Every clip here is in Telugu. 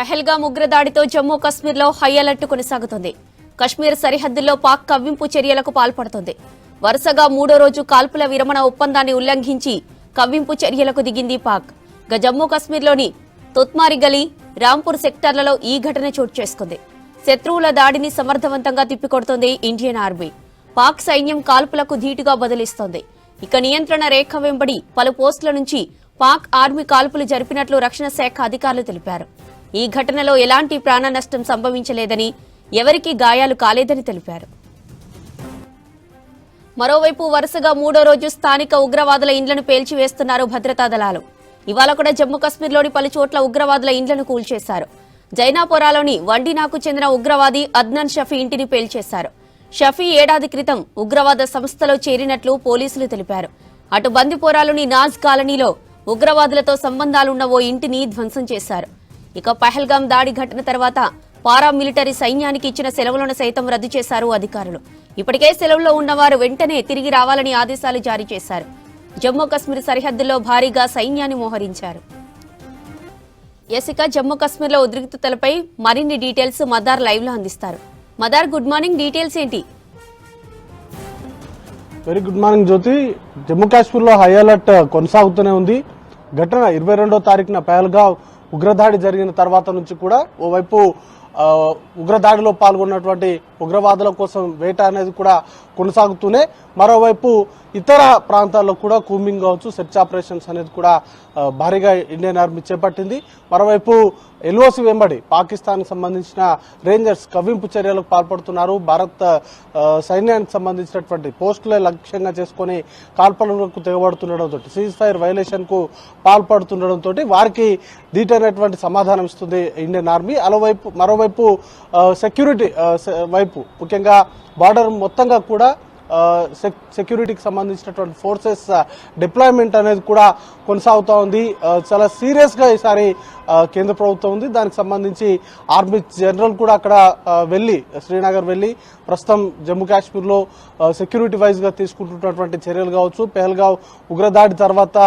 పహల్గామ్ ఉగ్రదాడితో జమ్మూ కశ్మీర్లో హై అలర్ట్ కొనసాగుతుంది. కశ్మీర్ సరిహద్దుల్లో పాక్ కవ్వింపు చర్యలకు పాల్పడుతోంది. వరుసగా మూడో రోజు కాల్పుల విరమణ ఒప్పందాన్ని ఉల్లంఘించి కవ్వింపు చర్యలకు దిగింది పాక్. జమ్మూ కశ్మీర్లోని తొత్మారి గలీ, రాంపూర్ సెక్టార్లలో ఈ ఘటన చోటు చేసుకుంది. శత్రువుల దాడిని సమర్థవంతంగా తిప్పికొడుతోంది ఇండియన్ ఆర్మీ. పాక్ సైన్యం కాల్పులకు ధీటుగా బదిలిస్తోంది. ఇక నియంత్రణ రేఖ వెంబడి పలు పోస్టుల నుంచి పాక్ ఆర్మీ కాల్పులు జరిపినట్లు రక్షణ శాఖ అధికారులు తెలిపారు. ఈ ఘటనలో ఎలాంటి ప్రాణ నష్టం సంభవించలేదని, ఎవరికీ గాయాలు కాలేదని తెలిపారు. మరోవైపు వరుసగా మూడో రోజు స్థానిక ఉగ్రవాదుల ఇండ్లను పేల్చివేస్తున్నారు భద్రతా దళాలు. ఇవాళ కూడా జమ్మూ కశ్మీర్లోని పలు చోట్ల ఉగ్రవాదుల ఇండ్లను కూల్చేశారు. జైనాపోరాలోని వండినాకు చెందిన ఉగ్రవాది అద్నాన్ షఫీ ఇంటిని పేల్చేశారు. షఫీ ఏడాది క్రితం ఉగ్రవాద సంస్థలో చేరినట్లు పోలీసులు తెలిపారు. అటు బందిపోరాలోని నాజ్ కాలనీలో ఉగ్రవాదులతో సంబంధాలున్న ఓ ఇంటిని ధ్వంసం చేశారు. ఇక పహల్గామ్ దాడి ఘటన తర్వాత పారామిలిటరీ సైన్యానికి ఇచ్చిన సెలవులను సైతం రద్దు చేశారు అధికారులు. ఇప్పటికే సెలవుల్లో ఉన్నవారు వెంటనే తిరిగి రావాలని ఆదేశాలు జారీ చేశారు. జమ్మూ కశ్మీర్ సరిహద్దుల్లో భారీగా సైన్యాన్ని మోహరించారు. ఇక జమ్మూ కశ్మీర్లో ఉద్రిక్తతలపై మరిన్ని డీటెయిల్స్ మదార్ లైవ్ లో అందిస్తారు. Madar, good morning. డీటెయిల్స్ ఏంటి? వెరీ గుడ్ మార్నింగ్ జ్యోతి. జమ్మూ కాశ్మీర్ లో హై అలర్ట్ కొనసాగుతూనే ఉంది. ఘటన 22వ తారీఖున పహల్గామ్ ఉగ్రదాడి జరిగిన తర్వాత నుంచి కూడా ఓవైపు ఉగ్రదాడిలో పాల్గొన్నటువంటి ఉగ్రవాదుల కోసం వేట అనేది కూడా కొనసాగుతూనే, మరోవైపు ఇతర ప్రాంతాల్లో కూడా కూంబింగ్ కావచ్చు, సెర్చ్ ఆపరేషన్స్ అనేది కూడా భారీగా ఇండియన్ ఆర్మీ చేపట్టింది. మరోవైపు ఎల్ఓసి వెంబడి పాకిస్తాన్ సంబంధించిన రేంజర్స్ కవ్వింపు చర్యలకు పాల్పడుతున్నారు. భారత్ సైన్యానికి సంబంధించినటువంటి పోస్టులే లక్ష్యంగా చేసుకుని కాల్పనలకు తెగబడుతుండటంతో, సీజ్ ఫైర్ వైలేషన్ కు పాల్పడుతుండటంతో వారికి ధీటైనటువంటి సమాధానం ఇస్తుంది ఇండియన్ ఆర్మీ. మరోవైపు సెక్యూరిటీ వైపు, ముఖ్యంగా బార్డర్ మొత్తంగా కూడా సెక్యూరిటీకి సంబంధించినటువంటి ఫోర్సెస్ డిప్లాయ్మెంట్ అనేది కూడా కొనసాగుతూ ఉంది. చాలా సీరియస్ గా ఈసారి కేంద్ర ప్రభుత్వం ఉంది. దానికి సంబంధించి ఆర్మీ జనరల్ కూడా అక్కడ వెళ్లి, శ్రీనగర్ వెళ్లి ప్రస్తుతం జమ్మూ కాశ్మీర్ లో సెక్యూరిటీ వైజ్ గా తీసుకుంటున్నటువంటి చర్యలు కావచ్చు, పహల్గామ్ ఉగ్రదాడి తర్వాత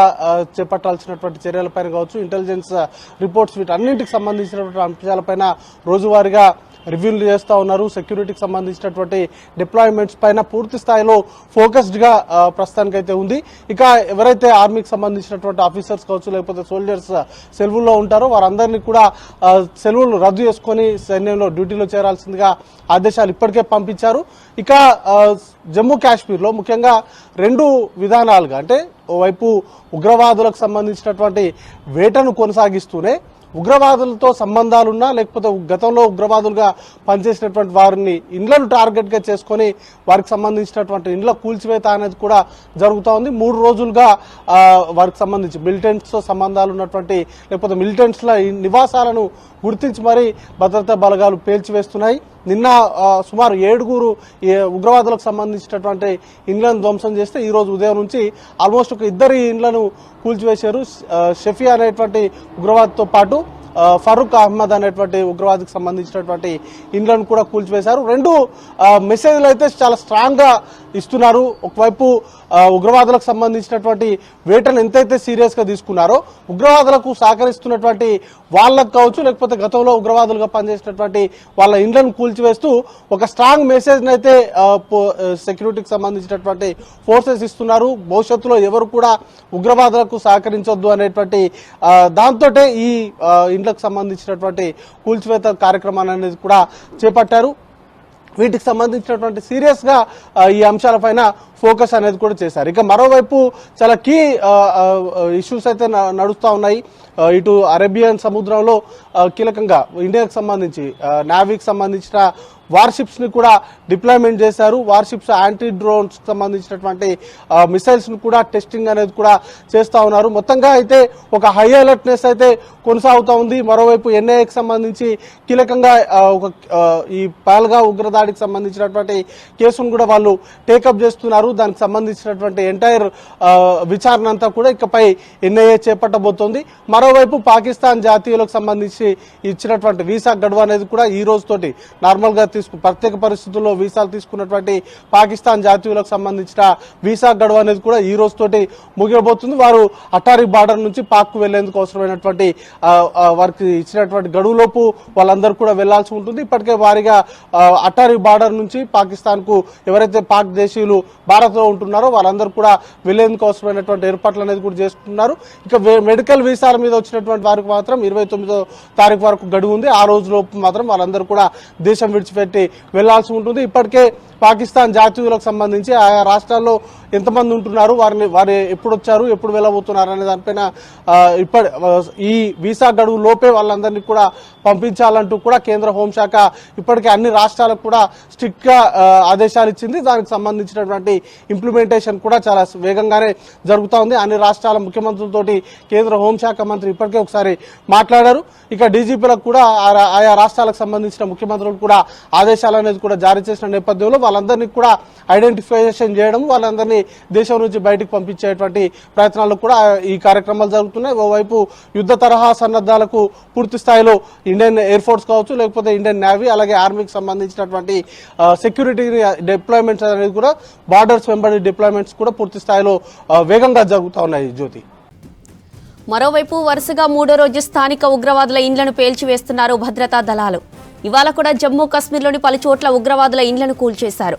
చేపట్టాల్సినటువంటి చర్యలపైన కావచ్చు, ఇంటెలిజెన్స్ రిపోర్ట్స్, వీటన్నింటికి సంబంధించినటువంటి అంశాలపైన రోజువారీగా రివ్యూలు చేస్తూ ఉన్నారు. సెక్యూరిటీకి సంబంధించినటువంటి డిప్లాయ్మెంట్స్ పైన పూర్తి స్థాయిలో ఫోకస్డ్ గా ప్రస్తుతానికైతే ఉంది. ఇక ఎవరైతే ఆర్మీకి సంబంధించినటువంటి ఆఫీసర్స్ కావచ్చు, లేకపోతే సోల్జర్స్ సెలవుల్లో ఉంటారో వారందరినీ కూడా సెలవులు రద్దు చేసుకుని సైన్యంలో డ్యూటీలో చేరాల్సిందిగా ఆదేశాలు ఇప్పటికే పంపించారు. ఇక జమ్మూ కాశ్మీర్ లో ముఖ్యంగా రెండు విధానాలుగా, అంటే ఓవైపు ఉగ్రవాదులకు సంబంధించినటువంటి వేటను కొనసాగిస్తూనే, ఉగ్రవాదులతో సంబంధాలున్నా లేకపోతే గతంలో ఉగ్రవాదులుగా పనిచేసినటువంటి వారిని ఇండ్లను టార్గెట్ గా చేసుకుని వారికి సంబంధించినటువంటి ఇండ్ల కూల్చివేత అనేది కూడా జరుగుతూ ఉంది. 3 రోజులుగా వారికి సంబంధించి మిలిటెంట్స్ తో సంబంధాలు ఉన్నటువంటి, లేకపోతే మిలిటెంట్స్ ల నివాసాలను గుర్తించి మరీ భద్రతా బలగాలు పేల్చివేస్తున్నాయి. నిన్న సుమారు 7 ఉగ్రవాదులకు సంబంధించినటువంటి ఇండ్లను ధ్వంసం చేస్తే, ఈ రోజు ఉదయం నుంచి ఆల్మోస్ట్ ఒక 2 ఇండ్లను కూల్చివేశారు. షఫీ అనేటువంటి ఉగ్రవాదితో పాటు ఫరూక్ అహ్మద్ అనేటువంటి ఉగ్రవాదికి సంబంధించినటువంటి ఇండ్లను కూడా కూల్చివేశారు. 2 మెసేజ్లు అయితే చాలా స్ట్రాంగ్ గా ఇస్తున్నారు. ఒకవైపు ఉగ్రవాదులకు సంబంధించినటువంటి వేటను ఎంతైతే సీరియస్ గా తీసుకున్నారో, ఉగ్రవాదులకు సహకరిస్తున్నటువంటి వాళ్ళకు కావచ్చు, లేకపోతే గతంలో ఉగ్రవాదులుగా పనిచేసినటువంటి వాళ్ళ ఇండ్లను కూల్చివేస్తూ ఒక స్ట్రాంగ్ మెసేజ్ అయితే సెక్యూరిటీకి సంబంధించినటువంటి ఫోర్సెస్ ఇస్తున్నారు. భవిష్యత్తులో ఎవరు కూడా ఉగ్రవాదులకు సహకరించొద్దు అనేటువంటి దాంతో ఈ ఇండ్లకు సంబంధించినటువంటి కూల్చివేత కార్యక్రమాన్ని అనేది కూడా చేపట్టారు. వీటికి సంబంధించినటువంటి సీరియస్ గా ఈ అంశాలపైన ఫోకస్ అనేది కూడా చేశారు. ఇక మరోవైపు చాలా కీ ఇష్యూస్ అయితే నడుస్తూ ఉన్నాయి. ఇటు అరేబియన్ సముద్రంలో కీలకంగా ఇండియాకి సంబంధించి నేవీకి సంబంధించిన వార్షిప్స్ ని కూడా డిప్లాయ్మెంట్ చేశారు. వార్షిప్స్ యాంటీ డ్రోన్స్ సంబంధించినటువంటి మిసైల్స్ ను కూడా టెస్టింగ్ అనేది కూడా చేస్తా ఉన్నారు. మొత్తంగా అయితే ఒక హై అలర్ట్నెస్ అయితే కొనసాగుతూ ఉంది. మరోవైపు ఎన్ఐఏకి సంబంధించి కీలకంగా ఈ పహల్గామ్ ఉగ్రదాడికి సంబంధించినటువంటి కేసును కూడా వాళ్ళు టేకప్ చేస్తున్నారు. దానికి సంబంధించినటువంటి ఎంటైర్ విచారణ అంతా కూడా ఇకపై ఎన్ఐఏ చేపట్టబోతోంది. మరోవైపు పాకిస్తాన్ జాతీయులకు సంబంధించి ఇచ్చినటువంటి వీసా గడువు అనేది కూడా ఈ రోజుతోటి నార్మల్ గా ప్రత్యేక పరిస్థితుల్లో వీసాలు తీసుకున్నటువంటి పాకిస్తాన్ జాతీయులకు సంబంధించిన వీసా గడువు అనేది కూడా ఈ రోజుతోటి ముగియబోతుంది. వారు అటారీ బార్డర్ నుంచి పాక్ కు వెళ్లేందుకు అవసరమైనటువంటి వారికి ఇచ్చినటువంటి గడువులోపు వాళ్ళందరూ కూడా వెళ్లాల్సి ఉంటుంది. ఇప్పటికే వారిగా అటారీ బార్డర్ నుంచి పాకిస్తాన్ కు ఎవరైతే పాక్ దేశీయులు భారత్ లో ఉంటున్నారో వాళ్ళందరూ కూడా వెళ్లేందుకు అవసరమైనటువంటి ఏర్పాట్లు అనేది కూడా చేసుకుంటున్నారు. ఇక మెడికల్ వీసాల మీద వచ్చినటువంటి వారికి మాత్రం 29వ తారీఖు వరకు గడువు ఉంది. ఆ రోజులోపు మాత్రం వాళ్ళందరూ కూడా దేశం విడిచిపెట్టి వెళ్లాల్సి ఉంటుంది. ఇప్పటికే పాకిస్తాన్ జాతీయులకు సంబంధించి ఆయా రాష్ట్రాల్లో ఎంతమంది ఉంటున్నారు, వారు ఎప్పుడు వచ్చారు, ఎప్పుడు వెళ్ళబోతున్నారు అనే దానిపైన ఈ వీసా గడువు లోపే వాళ్ళందరినీ కూడా పంపించాలంటూ కూడా కేంద్ర హోంశాఖ ఇప్పటికే అన్ని రాష్ట్రాలకు కూడా స్ట్రిక్ట్ గా ఆదేశాలు ఇచ్చింది. దానికి సంబంధించినటువంటి ఇంప్లిమెంటేషన్ కూడా చాలా వేగంగానే జరుగుతూ ఉంది. అన్ని రాష్ట్రాల ముఖ్యమంత్రులతోటి కేంద్ర హోంశాఖ మంత్రి ఇప్పటికే ఒకసారి మాట్లాడారు. ఇక డీజీపీలకు కూడా ఆయా రాష్ట్రాలకు సంబంధించిన ముఖ్యమంత్రులు కూడా ఆదేశాలు అనేది కూడా జారీ చేసిన నేపథ్యంలో వాళ్ళందరినీ కూడా ఐడెంటిఫికేషన్ చేయడం, వాళ్ళందరినీ దేశం నుంచి బయటకు పంపించేటువంటి ప్రయత్నాలు కూడా ఈ కార్యక్రమాలు జరుగుతున్నాయి. ఓవైపు యుద్ధ తరహా సన్నద్ధాలకు పూర్తి స్థాయిలో ఇండియన్ ఎయిర్ ఫోర్స్ కావచ్చు, లేకపోతే ఇండియన్ నేవీ, అలాగే ఆర్మీకి సంబంధించినటువంటి సెక్యూరిటీ డిప్లాయ్మెంట్స్ అనేది కూడా బార్డర్స్ వెంబడి డిప్లాయ్మెంట్స్ కూడా పూర్తి స్థాయిలో వేగంగా జరుగుతూ ఉన్నాయి. జ్యోతి, మరోవైపు వరుసగా 3వ రోజు స్థానిక ఉగ్రవాదుల ఇండ్లను పేల్చివేస్తున్నారు భద్రతా దళాలు. ఇవాళ కూడా జమ్మూ కాశ్మీర్లోని పలు చోట్ల ఉగ్రవాదుల ఇండ్లను కూల్చేశారు.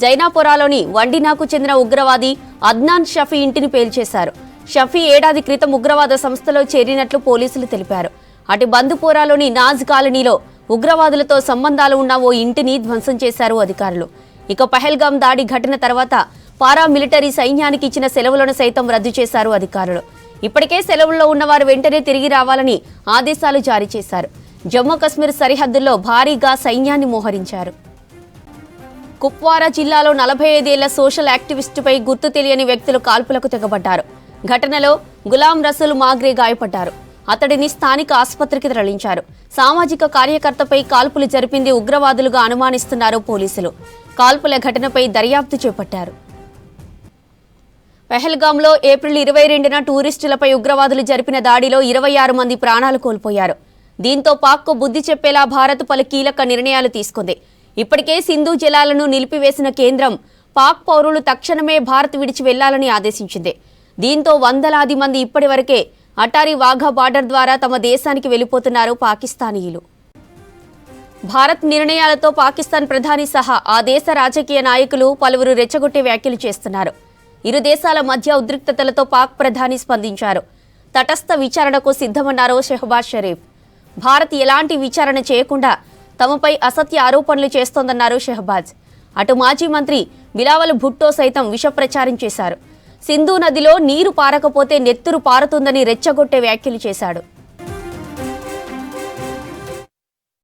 జైనాపురాలోని వండినాకు చెందిన ఉగ్రవాది అద్నాన్ షఫీ ఇంటిని పేల్చేశారు. షఫీ ఏడాది క్రితం ఉగ్రవాద సంస్థలో చేరినట్లు పోలీసులు తెలిపారు. అటు బందుపోరాలోని నాజ్ కాలనీలో ఉగ్రవాదులతో సంబంధాలు ఉన్న ఓ ఇంటిని ధ్వంసం చేశారు అధికారులు. ఇక పహల్గాం దాడి ఘటన తర్వాత పారామిలిటరీ సైన్యానికి ఇచ్చిన సెలవులను సైతం రద్దు చేశారు అధికారులు. ఇప్పటికే సెలవుల్లో ఉన్నవారు వెంటనే తిరిగి రావాలని ఆదేశాలు జారీ చేశారు. జమ్మూ కశ్మీర్ సరిహద్దుల్లో భారీగా సైన్యాన్ని మోహరించారు. కుప్వారా జిల్లాలో 45 ఏళ్ల సోషల్ యాక్టివిస్టుపై గుర్తు తెలియని వ్యక్తులు కాల్పులకు తెగబడ్డారు. ఘటనలో గులాం రసూల్ మాగ్రే గాయపడ్డారు. అతడిని స్థానిక ఆసుపత్రికి తరలించారు. సామాజిక కార్యకర్తపై కాల్పులు జరిపింది ఉగ్రవాదులుగా అనుమానిస్తున్నారు పోలీసులు. కాల్పుల ఘటనపై దర్యాప్తు చేపట్టారు. పహల్గాంలో ఏప్రిల్ 22న టూరిస్టులపై ఉగ్రవాదులు జరిపిన దాడిలో 26 మంది ప్రాణాలు కోల్పోయారు. దీంతో పాక్కు బుద్ధి చెప్పేలా భారత్ పలు కీలక నిర్ణయాలు తీసుకుంది. ఇప్పటికే సింధు జలాలను నిలిపివేసిన కేంద్రం పాక్ పౌరులు తక్షణమే భారత్ విడిచి వెళ్లాలని ఆదేశించింది. దీంతో వందలాది మంది ఇప్పటివరకే అటారీ వాఘా బార్డర్ ద్వారా తమ దేశానికి వెళ్లిపోతున్నారు పాకిస్తానీయులు. భారత్ నిర్ణయాలతో పాకిస్తాన్ ప్రధాని సహా ఆ దేశ రాజకీయ నాయకులు పలువురు రెచ్చగొట్టే వ్యాఖ్యలు చేస్తున్నారు. ఇరు దేశాల మధ్య ఉద్రిక్తతలతో పాక్ ప్రధాని స్పందించారు. తటస్థ విచారణకు సిద్ధమన్నారు షెహబాజ్ షరీఫ్. భారత్ ఎలాంటి విచారణ చేయకుండా తమపై అసత్య ఆరోపణలు చేస్తోందన్నారు షెహబాజ్. అటు మాజీ మంత్రి బిలావల్ భుట్టో సైతం విష ప్రచారం చేశారు. సింధు నదిలో నీరు పారకపోతే నెత్తురు పారుతుందని రెచ్చగొట్టే వ్యాఖ్యలు చేశాడు.